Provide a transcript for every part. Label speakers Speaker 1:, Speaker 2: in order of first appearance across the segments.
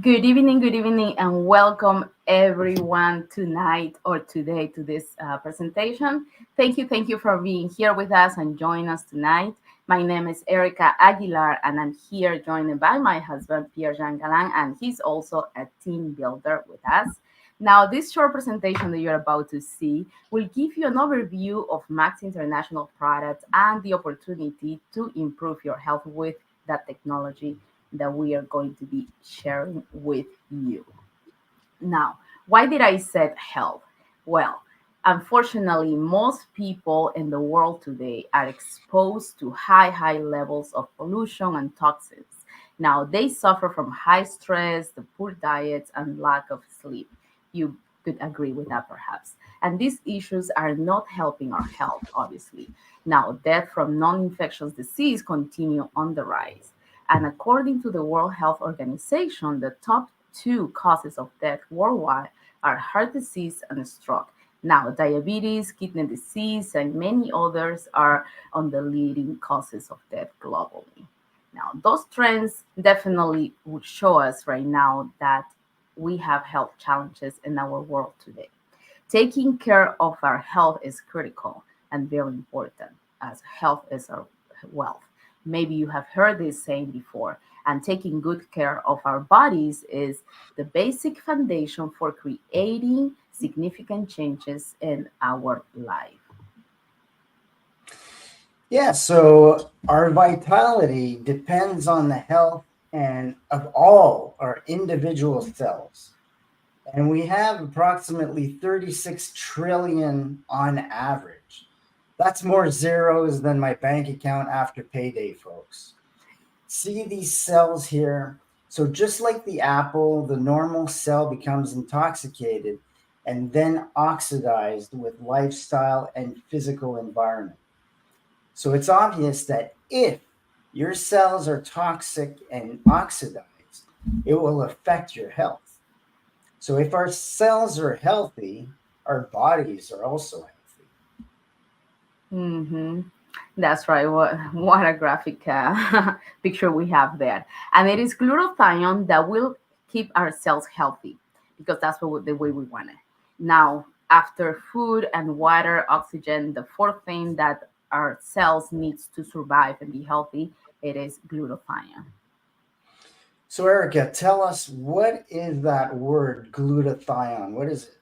Speaker 1: Good evening, and welcome everyone tonight or today to this presentation. Thank you for being here with us and joining us tonight. My name is Erica Aguilar, and I'm here joined by my husband, Pierre Jean Galan, and he's also a team builder with us. Now, this short presentation that you're about to see will give you an overview of Max International products and the opportunity to improve your health with that technology that we are going to be sharing with you. Now, why did I say health? Well, unfortunately, most people in the world today are exposed to high levels of pollution and toxins. Now, they suffer from high stress, the poor diets, and lack of sleep. You could agree with that, perhaps. And these issues are not helping our health, obviously. Now, death from non infectious disease continue on the rise. And according to the World Health Organization, the top two causes of death worldwide are heart disease and stroke. Now, diabetes, kidney disease, and many others are on the leading causes of death globally. Now, those trends definitely would show us right now that we have health challenges in our world today. Taking care of our health is critical and very important, as health is our wealth. Maybe you have heard this saying before, and taking good care of our bodies is the basic foundation for creating significant changes in our life.
Speaker 2: Yeah, so our vitality depends on the health and of all our individual cells. And we have approximately 36 trillion on average. That's more zeros than my bank account after payday, folks. See these cells here? So, just like the apple, the normal cell becomes intoxicated and then oxidized with lifestyle and physical environment. So it's obvious that if your cells are toxic and oxidized, it will affect your health. So if our cells are healthy, our bodies are also healthy.
Speaker 1: hmm That's right. What a graphic picture we have there. And it is glutathione that will keep our cells healthy because that's the way we want it. Now, after food and water, oxygen, the fourth thing that our cells needs to survive and be healthy, it is glutathione.
Speaker 2: So Erica, tell us, what is that word glutathione? What is it?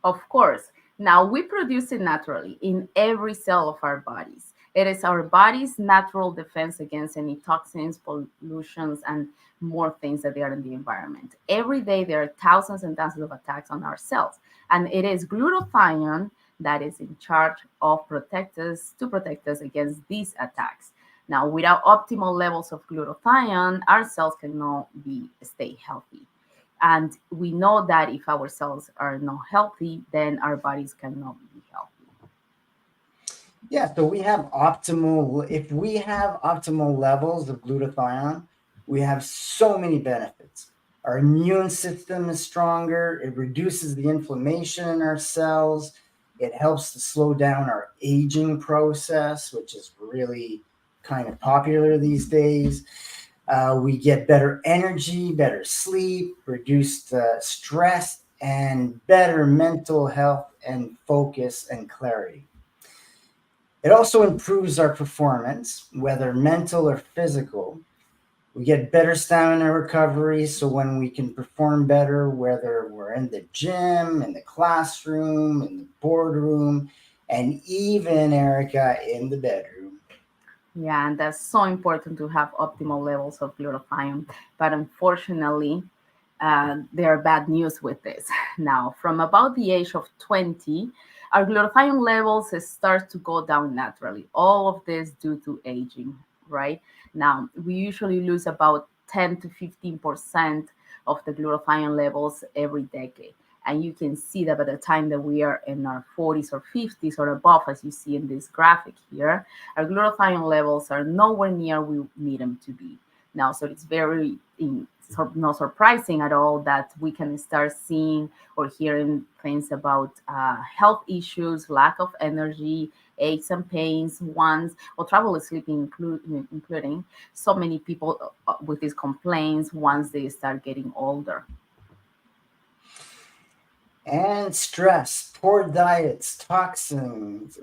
Speaker 1: Of course. Now we produce it naturally in every cell of our bodies. It is our body's natural defense against any toxins, pollutions, and more things that they are in the environment. Every day there are thousands and thousands of attacks on our cells. And it is glutathione that is in charge of protect us against these attacks. Now, without optimal levels of glutathione, our cells cannot be stay healthy. And we know that if our cells are not healthy, then our bodies cannot be healthy.
Speaker 2: Yeah, so if we have optimal levels of glutathione, we have so many benefits. Our immune system is stronger, it reduces the inflammation in our cells, it helps to slow down our aging process, which is really kind of popular these days. We get better energy, better sleep, reduced stress, and better mental health and focus and clarity. It also improves our performance, whether mental or physical. We get better stamina recovery, so when we can perform better, whether we're in the gym, in the classroom, in the boardroom, and even, Erica, in the bedroom.
Speaker 1: Yeah, and that's so important to have optimal levels of glutathione. But unfortunately, there are bad news with this. Now, from about the age of 20, our glutathione levels start to go down naturally. All of this due to aging, right? Now, we usually lose about 10 to 15% of the glutathione levels every decade. And you can see that by the time that we are in our 40s or 50s or above, as you see in this graphic here, our glutathione levels are nowhere near we need them to be. Now, so it's not surprising at all that we can start seeing or hearing things about health issues, lack of energy, aches and pains once, or trouble sleeping, including so many people with these complaints once they start getting older.
Speaker 2: And stress, poor diets, toxins,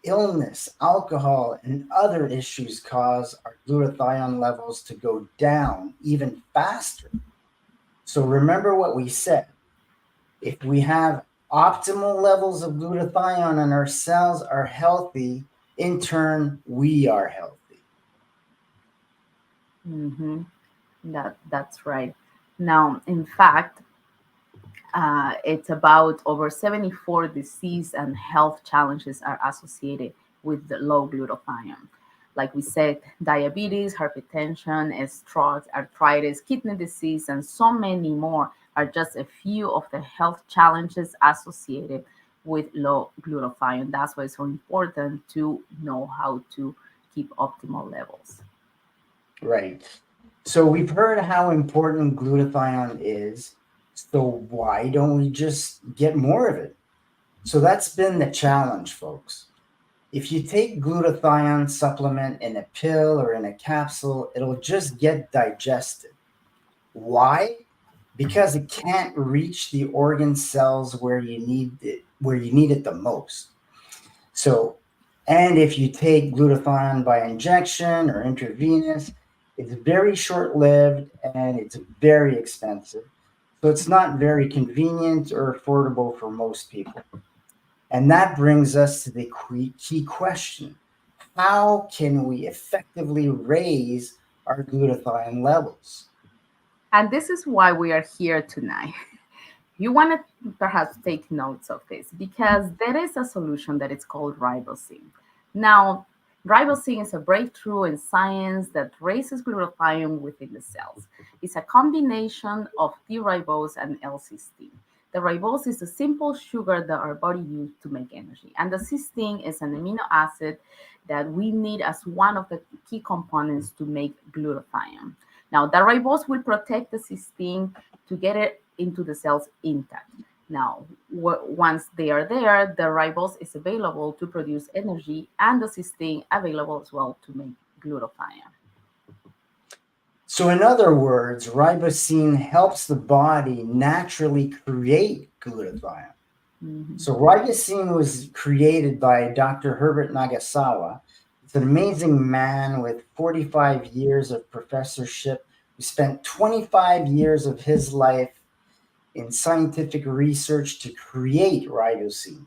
Speaker 2: illness, alcohol, and other issues cause our glutathione levels to go down even faster. So remember what we said. If we have optimal levels of glutathione and our cells are healthy, in turn, we are healthy.
Speaker 1: Hmm. That's right. Now, in fact, it's about over 74 disease and health challenges are associated with the low glutathione. Like we said, diabetes, hypertension, stroke, arthritis, kidney disease, and so many more are just a few of the health challenges associated with low glutathione. That's why it's so important to know how to keep optimal levels.
Speaker 2: Right. So we've heard how important glutathione is. So why don't we just get more of it? So that's been the challenge, folks. If you take glutathione supplement in a pill or in a capsule, it'll just get digested. Why? Because it can't reach the organ cells where you need it the most. So, and if you take glutathione by injection or intravenous, it's very short-lived and it's very expensive. So it's not very convenient or affordable for most people. And that brings us to the key question. How can we effectively raise our glutathione levels?
Speaker 1: And this is why we are here tonight. You want to perhaps take notes of this because there is a solution that is called ribosine. Now, ribosine is a breakthrough in science that raises glutathione within the cells. It's a combination of D-ribose and L-cysteine. The ribose is a simple sugar that our body uses to make energy, and the cysteine is an amino acid that we need as one of the key components to make glutathione. Now, the ribose will protect the cysteine to get it into the cells intact. Now, once they are there, the ribose is available to produce energy and the cysteine available as well to make glutathione.
Speaker 2: So, in other words, ribosine helps the body naturally create glutathione.
Speaker 1: Mhm.
Speaker 2: So, ribosine was created by Dr. Herbert Nagasawa. It's an amazing man with 45 years of professorship who spent 25 years of his life in scientific research to create ribosine.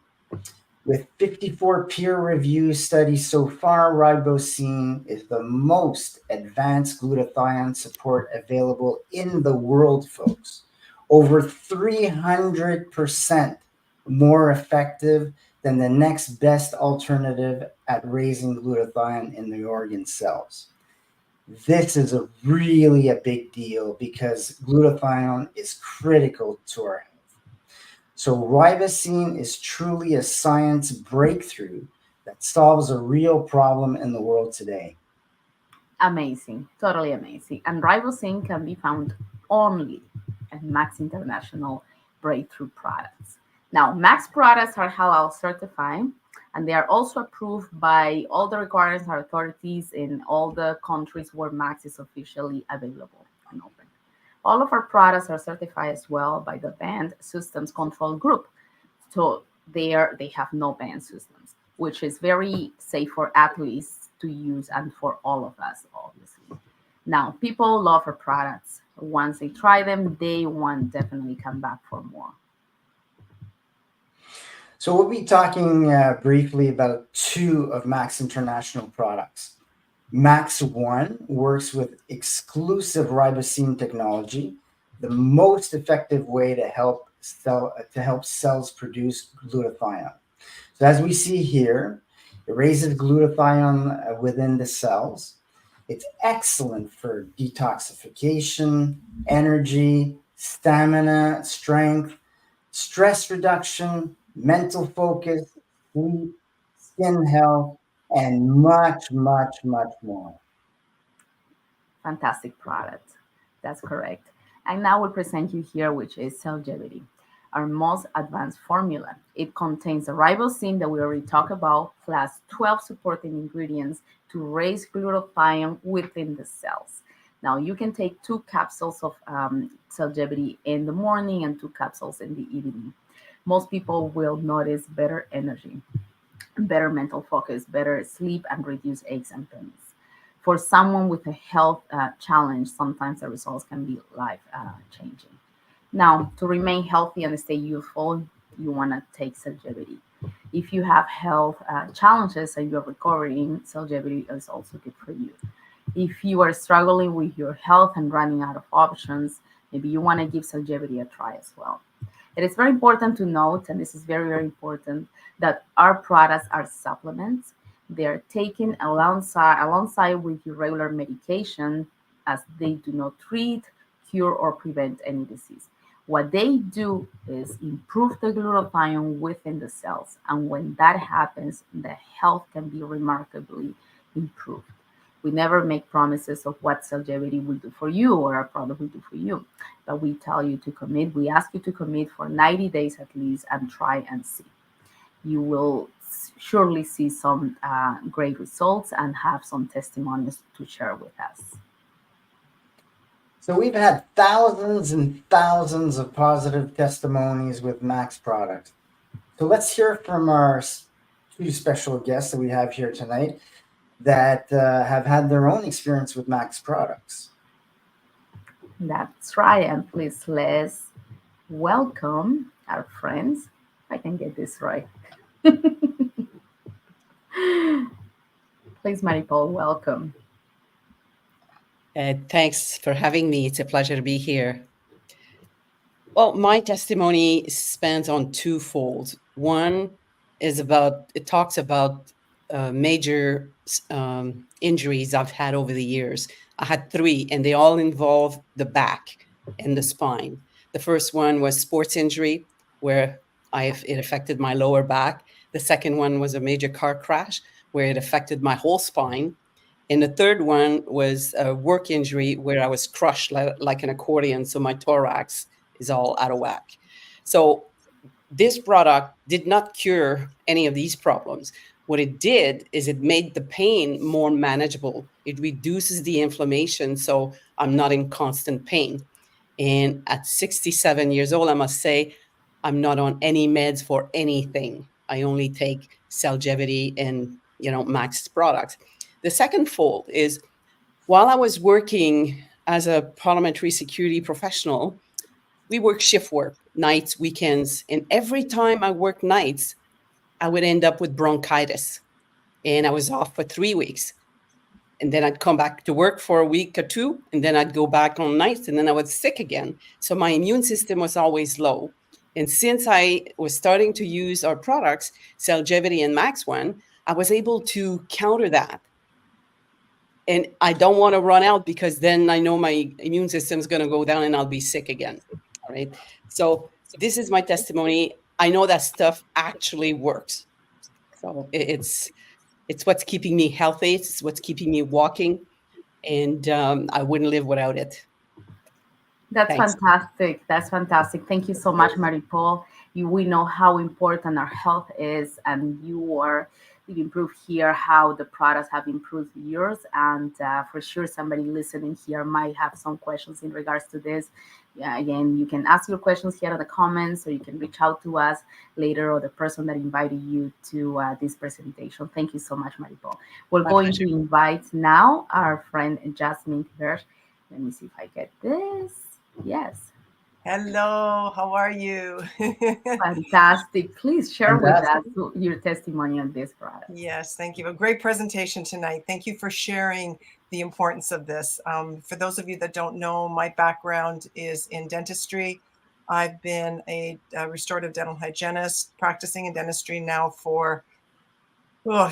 Speaker 2: With 54 peer-reviewed studies so far, ribosine is the most advanced glutathione support available in the world, folks. Over 300% more effective than the next best alternative at raising glutathione in the organ cells. This is really a big deal because glutathione is critical to our health. So ribosine is truly a science breakthrough that solves a real problem in the world today.
Speaker 1: Amazing, totally amazing. And ribosine can be found only at Max International Breakthrough Products. Now, Max products are halal certified, and they are also approved by all the required authorities in all the countries where Max is officially available and open. All of our products are certified as well by the Banned Systems Control Group. So they have no banned systems, which is very safe for athletes to use and for all of us, obviously. Now, people love our products. Once they try them, they want definitely come back for more.
Speaker 2: So we'll be talking briefly about two of Max International products. Max One works with exclusive ribosine technology, the most effective way to help cells produce glutathione. So as we see here, it raises glutathione within the cells. It's excellent for detoxification, energy, stamina, strength, stress reduction, mental focus, sleep, skin health, and much, much, much more.
Speaker 1: Fantastic product. That's correct. And now we'll present you here, which is Cellgevity. our most advanced formula. It contains the ribosine that we already talked about, plus 12 supporting ingredients to raise glutathione within the cells. Now, you can take 2 capsules of Celgevity in the morning and 2 capsules in the evening. Most people will notice better energy, better mental focus, better sleep, and reduce aches and pains. For someone with a health challenge, sometimes the results can be life changing. Now, to remain healthy and stay youthful, you want to take Celgevity. If you have health challenges and you're recovering, Celgevity is also good for you. If you are struggling with your health and running out of options, maybe you want to give Celgevity a try as well. It is very important to note, and this is very, very important, that our products are supplements. They are taken alongside with your regular medication, as they do not treat, cure, or prevent any disease. What they do is improve the glutathione within the cells. And when that happens, the health can be remarkably improved. We never make promises of what Celgevity will do for you or our product will do for you, but we tell you to commit. We ask you to commit for 90 days at least and try and see. You will surely see some great results and have some testimonies to share with us.
Speaker 2: So we've had thousands and thousands of positive testimonies with Max products. So let's hear from our two special guests that we have here tonight that have had their own experience with Max products.
Speaker 1: That's right. And please let's welcome our friends. If I can get this right. Please, Maripol, welcome.
Speaker 3: Thanks for having me. It's a pleasure to be here. Well, my testimony spans on twofold. One is it talks about major injuries I've had over the years. I had 3, and they all involve the back and the spine. The first one was sports injury, where it affected my lower back. The second one was a major car crash, where it affected my whole spine. And the third one was a work injury where I was crushed like an accordion, so my thorax is all out of whack. So this product did not cure any of these problems. What it did is it made the pain more manageable. It reduces the inflammation, so I'm not in constant pain. And at 67 years old, I must say, I'm not on any meds for anything. I only take Celgevity and Max products. The second fold is, while I was working as a parliamentary security professional, we work shift work, nights, weekends, and every time I worked nights, I would end up with bronchitis, and I was off for 3 weeks. And then I'd come back to work for a week or 2, and then I'd go back on nights, and then I was sick again. So my immune system was always low. And since I was starting to use our products, Celgevity and Max One, I was able to counter that. And I don't want to run out, because then I know my immune system is going to go down and I'll be sick again. All right. So this is my testimony. I know that stuff actually works. So it's what's keeping me healthy. It's what's keeping me walking. And I wouldn't live without it.
Speaker 1: That's
Speaker 3: Thanks.
Speaker 1: fantastic. That's fantastic. Thank you so much, Maripol. We know how important our health is, and you improve here how the products have improved yours. And for sure, somebody listening here might have some questions in regards to this. Yeah, again, you can ask your questions here in the comments, or you can reach out to us later, or the person that invited you to this presentation. Thank you so much, Maripol. We're
Speaker 3: My
Speaker 1: going
Speaker 3: pleasure.
Speaker 1: to invite now our friend Jasmine Hirsch. Let me see if I get this. Yes.
Speaker 4: Hello, how are you?
Speaker 1: Fantastic. Please share with us
Speaker 2: Fantastic.
Speaker 1: your testimony on this product.
Speaker 4: Yes, thank you. A great presentation tonight. Thank you for sharing the importance of this. For those of you that don't know, my background is in dentistry. I've been a restorative dental hygienist practicing in dentistry now for,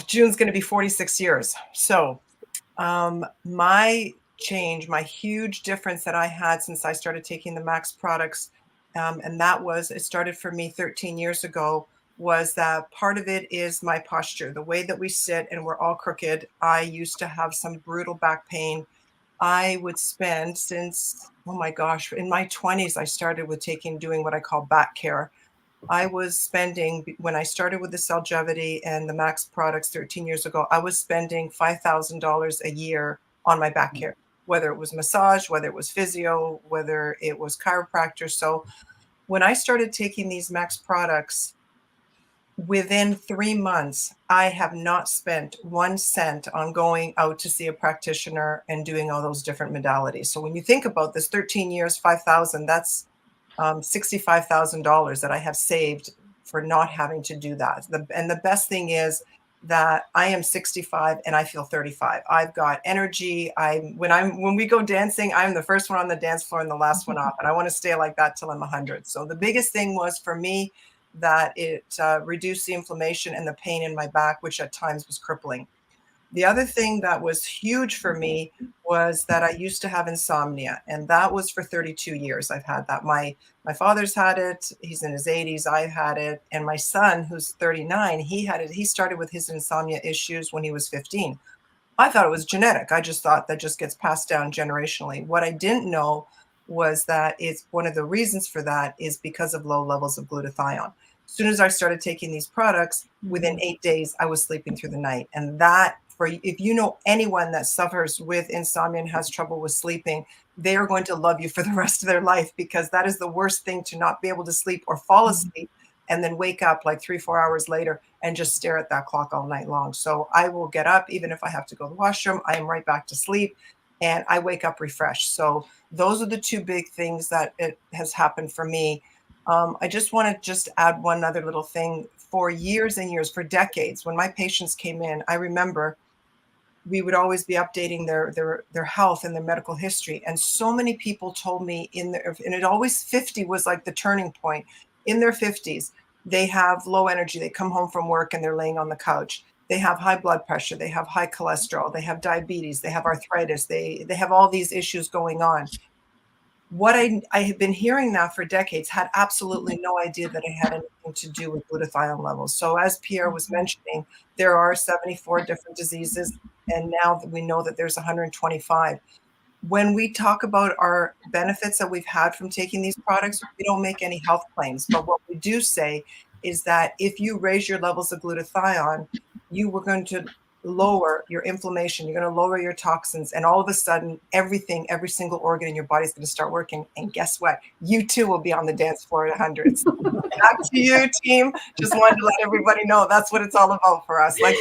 Speaker 4: June's going to be 46 years. So my change, my huge difference that I had since I started taking the Max products, and it started for me 13 years ago, was that part of it is my posture, the way that we sit, and we're all crooked. I used to have some brutal back pain. I would spend, since oh my gosh, in my 20s, I started with doing what I call back care. I was spending, when I started with the Cellgevity and the Max products 13 years ago, I was spending $5,000 a year on my back care, whether it was massage, whether it was physio, whether it was chiropractor. So when I started taking these Max products, within 3 months, I have not spent 1 cent on going out to see a practitioner and doing all those different modalities. So when you think about this, 13 years, 5,000, that's $65,000 that I have saved for not having to do that. And the best thing is that I am 65 and I feel 35. I've got energy. When we go dancing, I'm the first one on the dance floor and the last one off. And I want to stay like that till I'm 100. So the biggest thing was for me that it reduced the inflammation and the pain in my back, which at times was crippling. The other thing that was huge for me was that I used to have insomnia, and that was for 32 years. I've had that. My father's had it. He's in his 80s. I've had it, and my son, who's 39, he had it. He started with his insomnia issues when he was 15. I thought it was genetic. I just thought that just gets passed down generationally. What I didn't know was that it's one of the reasons for that is because of low levels of glutathione. As soon as I started taking these products, within 8 days, I was sleeping through the night. And that, for if you know anyone that suffers with insomnia and has trouble with sleeping, they are going to love you for the rest of their life, because that is the worst thing, to not be able to sleep or fall asleep and then wake up like 3-4 hours later and just stare at that clock all night long. So I will get up, even if I have to go to the washroom, I am right back to sleep and I wake up refreshed. So those are the two big things that it has happened for me. I just want to just add one other little thing. For years and years, for decades, when my patients came in, I remember we would always be updating their health and their medical history. And so many people told me and it always 50 was like the turning point. In their 50s, they have low energy. They come home from work and they're laying on the couch. They have high blood pressure. They have high cholesterol. They have diabetes. They have arthritis. They have all these issues going on. What I had been hearing that for decades, had absolutely no idea that it had anything to do with glutathione levels. So as Pierre was mentioning, there are 74 different diseases, and now that we know that there's 125. When we talk about our benefits that we've had from taking these products, we don't make any health claims. But what we do say is that if you raise your levels of glutathione, you were going to lower your inflammation, you're going to lower your toxins, and all of a sudden, everything, every single organ in your body is going to start working. And guess what? You too will be on the dance floor at 100. So back to you, team. Just wanted to let everybody know that's what it's all about for us. Like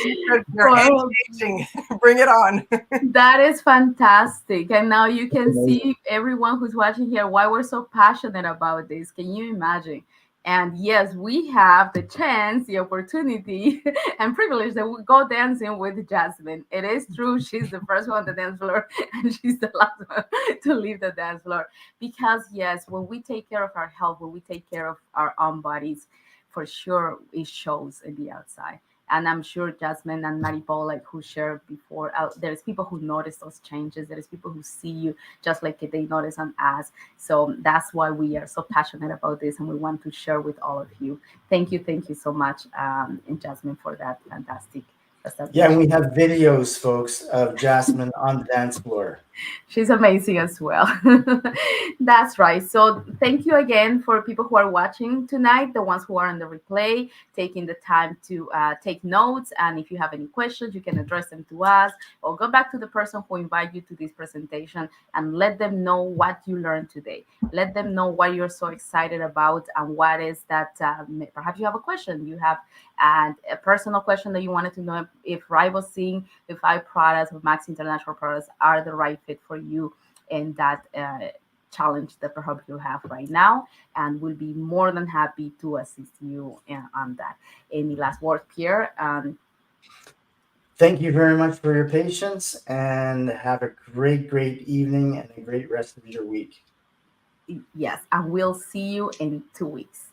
Speaker 4: you're anti-aging. Bring it on.
Speaker 1: That is fantastic. And now you can see everyone who's watching here why we're so passionate about this. Can you imagine? And yes, we have the chance, the opportunity, and privilege that we go dancing with Jasmine. It is true. She's the first one on the dance floor, and she's the last one to leave the dance floor. Because, yes, when we take care of our health, when we take care of our own bodies, for sure it shows in the outside. And I'm sure Jasmine and Maripol, like who shared before, there's people who notice those changes. There's people who see you just like they notice on us. So that's why we are so passionate about this, and we want to share with all of you. Thank you so much, and Jasmine, for that fantastic presentation.
Speaker 2: Yeah, and we have videos, folks, of Jasmine on the dance floor.
Speaker 1: She's amazing as well. That's right. So thank you again for people who are watching tonight, the ones who are on the replay, taking the time to take notes. And if you have any questions, you can address them to us, or go back to the person who invited you to this presentation and let them know what you learned today. Let them know what you're so excited about and what is that. Perhaps you have a question, you have a personal question that you wanted to know if ribosine, if products, if Max International products are the right fit for you in that challenge that perhaps you have right now, and we'll be more than happy to assist you on that. Any last words, Pierre?
Speaker 2: Thank you very much for your patience, and have a great evening and a great rest of your week.
Speaker 1: Yes, and we'll see you in 2 weeks.